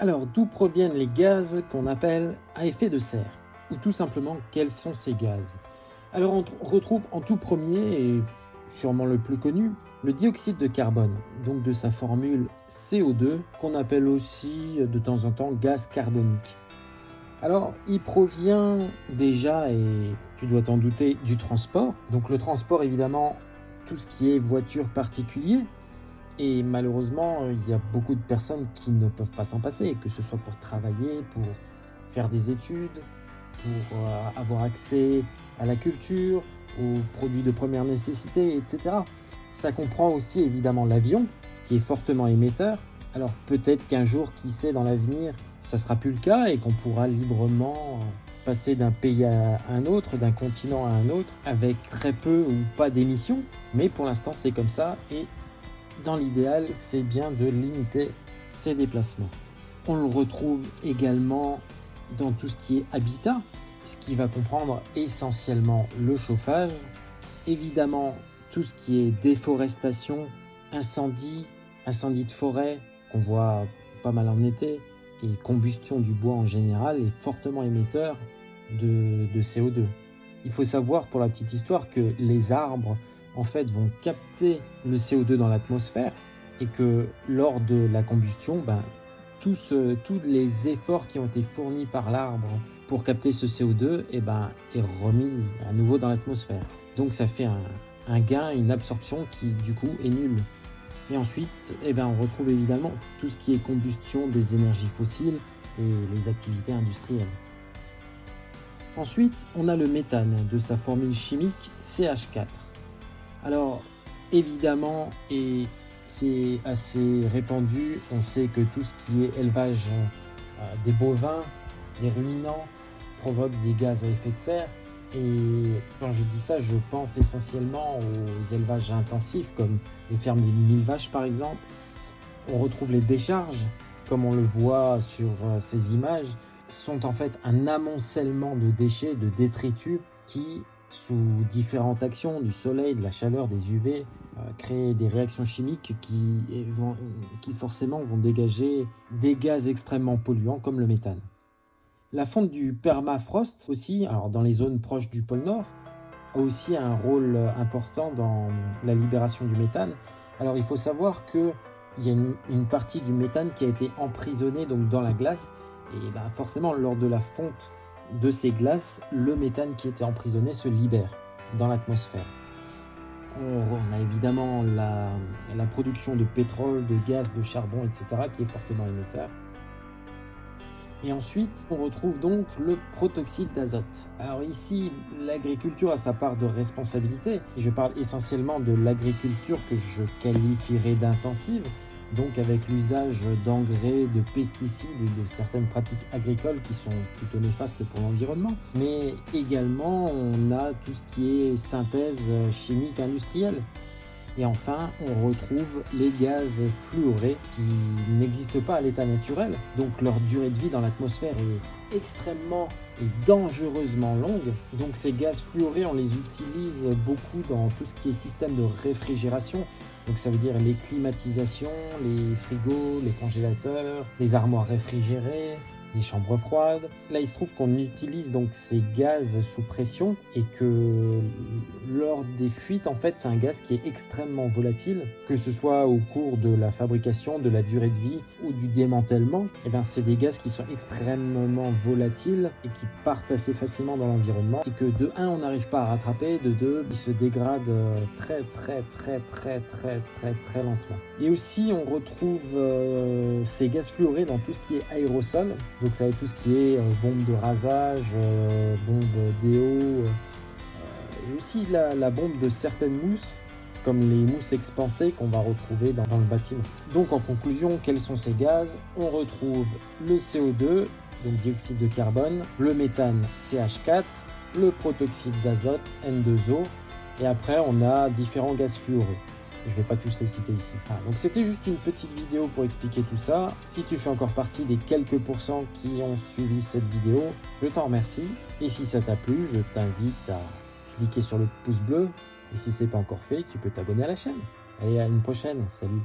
Alors, d'où proviennent les gaz qu'on appelle à effet de serre? Ou tout simplement, quels sont ces gaz? Alors, on retrouve en tout premier, et sûrement le plus connu, le dioxyde de carbone, donc de sa formule CO2, qu'on appelle aussi de temps en temps gaz carbonique. Alors, il provient déjà, et tu dois t'en douter, du transport. Donc le transport, évidemment, tout ce qui est voiture particulier. Et malheureusement, il y a beaucoup de personnes qui ne peuvent pas s'en passer, que ce soit pour travailler, pour faire des études, pour avoir accès à la culture, aux produits de première nécessité, etc. Ça comprend aussi évidemment l'avion, qui est fortement émetteur. Alors peut-être qu'un jour, qui sait, dans l'avenir, ça ne sera plus le cas et qu'on pourra librement passer d'un pays à un autre, d'un continent à un autre, avec très peu ou pas d'émissions. Mais pour l'instant, c'est comme ça et dans l'idéal, c'est bien de limiter ces déplacements. On le retrouve également dans tout ce qui est habitat, ce qui va comprendre essentiellement le chauffage, évidemment tout ce qui est déforestation, incendie de forêt, qu'on voit pas mal en été, et combustion du bois en général est fortement émetteur de CO2. Il faut savoir, pour la petite histoire, que les arbres en fait vont capter le CO2 dans l'atmosphère et que lors de la combustion, tous les efforts qui ont été fournis par l'arbre pour capter ce CO2 est remis à nouveau dans l'atmosphère. Donc ça fait un gain, une absorption qui du coup est nulle. Et ensuite, on retrouve évidemment tout ce qui est combustion des énergies fossiles et les activités industrielles. Ensuite, on a le méthane de sa formule chimique CH4. Alors, évidemment, et c'est assez répandu, on sait que tout ce qui est élevage des bovins, des ruminants, provoque des gaz à effet de serre. Et quand je dis ça, je pense essentiellement aux élevages intensifs, comme les fermes des 1000 vaches par exemple. On retrouve les décharges, comme on le voit sur ces images, sont en fait un amoncellement de déchets, de détritus qui, sous différentes actions du soleil, de la chaleur, des UV, créent des réactions chimiques qui forcément vont dégager des gaz extrêmement polluants comme le méthane. La fonte du permafrost aussi, alors dans les zones proches du pôle Nord, a aussi un rôle important dans la libération du méthane. Alors il faut savoir qu'il y a une partie du méthane qui a été emprisonnée donc dans la glace, et forcément lors de la fonte de ces glaces, le méthane qui était emprisonné se libère dans l'atmosphère. On a évidemment la production de pétrole, de gaz, de charbon, etc. qui est fortement émetteur. Et ensuite, on retrouve donc le protoxyde d'azote. Alors ici, l'agriculture a sa part de responsabilité. Je parle essentiellement de l'agriculture que je qualifierais d'intensive, donc avec l'usage d'engrais, de pesticides et de certaines pratiques agricoles qui sont plutôt néfastes pour l'environnement. Mais également, on a tout ce qui est synthèse chimique industrielle. Et enfin, on retrouve les gaz fluorés qui n'existent pas à l'état naturel. Donc leur durée de vie dans l'atmosphère est extrêmement et dangereusement longue. Donc ces gaz fluorés, on les utilise beaucoup dans tout ce qui est système de réfrigération. Donc ça veut dire les climatisations, les frigos, les congélateurs, les armoires réfrigérées, les chambres froides. Là, il se trouve qu'on utilise donc ces gaz sous pression et que lors des fuites, en fait, c'est un gaz qui est extrêmement volatile, que ce soit au cours de la fabrication, de la durée de vie ou du démantèlement. C'est des gaz qui sont extrêmement volatiles et qui partent assez facilement dans l'environnement et que de 1, on n'arrive pas à rattraper, de 2, ils se dégradent très lentement. Et aussi, on retrouve ces gaz fluorés dans tout ce qui est aérosol. Donc ça va être tout ce qui est bombe de rasage, bombe déo, et aussi la bombe de certaines mousses, comme les mousses expansées qu'on va retrouver dans le bâtiment. Donc en conclusion, quels sont ces gaz? On retrouve le CO2, donc dioxyde de carbone, le méthane CH4, le protoxyde d'azote N2O, et après on a différents gaz fluorés. Je ne vais pas tous les citer ici. Donc c'était juste une petite vidéo pour expliquer tout ça. Si tu fais encore partie des quelques pourcents qui ont suivi cette vidéo, je t'en remercie. Et si ça t'a plu, je t'invite à cliquer sur le pouce bleu. Et si ce n'est pas encore fait, tu peux t'abonner à la chaîne. Allez, à une prochaine. Salut.